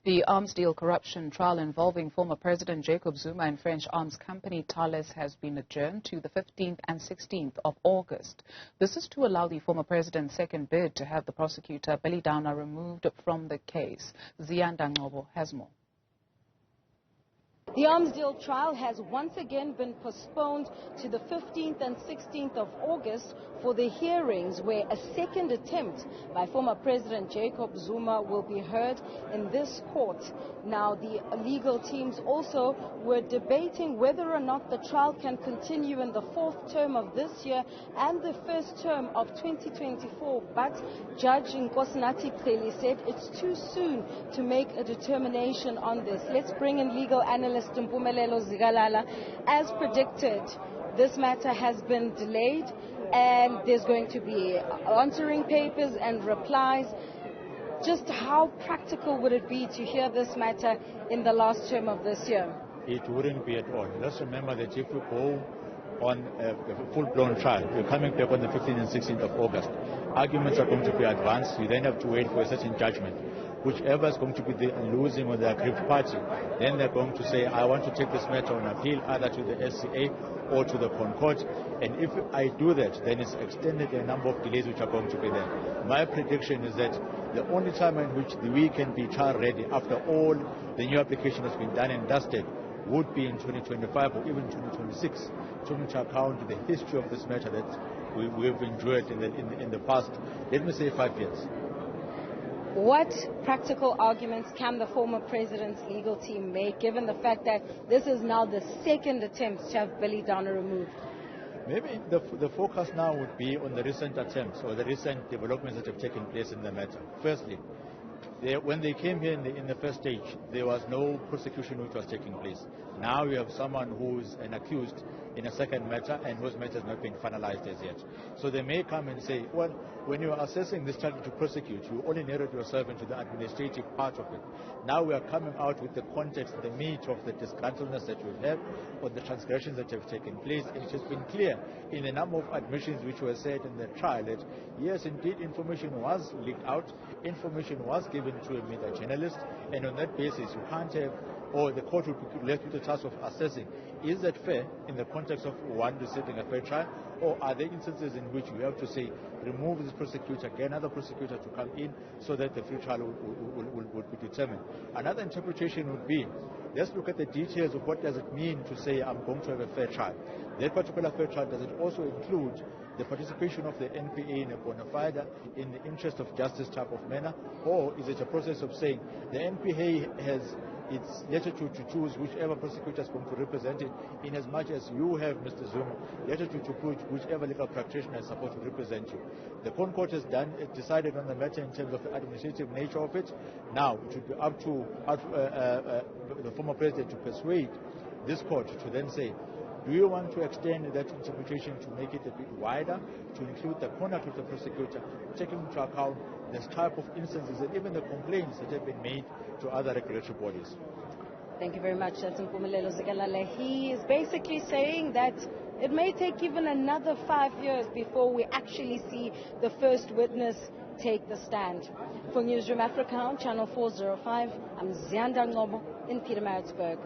The arms deal corruption trial involving former President Jacob Zuma and French arms company Thales has been adjourned to the 15th and 16th of August. This is to allow the former president's second bid to have the prosecutor Billy Downer removed from the case. Ziyanda Ngcobo has more. The arms deal trial has once again been postponed to the 15th and 16th of August for the hearings, where a second attempt by former President Jacob Zuma will be heard in this court. Now, the legal teams also were debating whether or not the trial can continue in the fourth term of this year and the first term of 2024, but Judge Nkobo said it's too soon to make a determination on this. Let's bring in legal analyst As predicted, this matter has been delayed and there's going to be answering papers and replies. Just how practical would it be to hear this matter in the last term of this year? It wouldn't be at all. Let's remember that if we go on a full-blown trial, we're coming back on the 15th and 16th of August. Arguments are going to be advanced. You then have to wait for a certain judgment. Whichever is going to be the losing or the aggrieved party, then they're going to say, I want to take this matter on appeal either to the SCA or to the Concord. And if I do that, then it's extended a number of delays which are going to be there. My prediction is that the only time in which we can be trial ready after all the new application has been done and dusted would be in 2025 or even 2026, taking into account the history of this matter that we've enjoyed in the past, let me say 5 years. What practical arguments can the former president's legal team make, given the fact that this is now the second attempt to have Billy Downer removed? Maybe the focus now would be on the recent attempts or the recent developments that have taken place in the matter. Firstly, when they came here in the first stage, there was no prosecution which was taking place. Now you have someone who's an accused in a second matter and whose matter has not been finalized as yet. So they may come and say, well, when you are assessing this charge to prosecute, you only narrowed yourself into the administrative part of it. Now we are coming out with the context, the meat of the disgruntledness that we've had or the transgressions that have taken place. And it has been clear in a number of admissions which were said in the trial that, yes, indeed, information was leaked out, information was given to a media journalist, and on that basis you can't have, or the court will be left with the task of assessing, is that fair in the context of one receiving a fair trial, or are there instances in which we have to say, remove this prosecutor, get another prosecutor to come in so that the free trial would be determined. Another interpretation would be, let's look at the details of what does it mean to say I'm going to have a fair trial. That particular fair trial, does it also include the participation of the NPA in a bona fide, in the interest of justice type of manner, or is it a process of saying the NPA has its latitude to choose whichever prosecutor is going to represent it, in as much as you have, Mr. Zuma, latitude to put whichever legal practitioner is supposed to represent you. The Concord has decided on the matter in terms of the administrative nature of it. Now it should be up to the former president to persuade this court to then say, do you want to extend that interpretation to make it a bit wider, to include the conduct of the prosecutor, taking into account this type of instances and even the complaints that have been made to other regulatory bodies? Thank you very much, He is basically saying that it may take even another 5 years before we actually see the first witness take the stand. For Newzroom Afrika on Channel 405, I'm Ziyanda Ngcobo in Pietermaritzburg.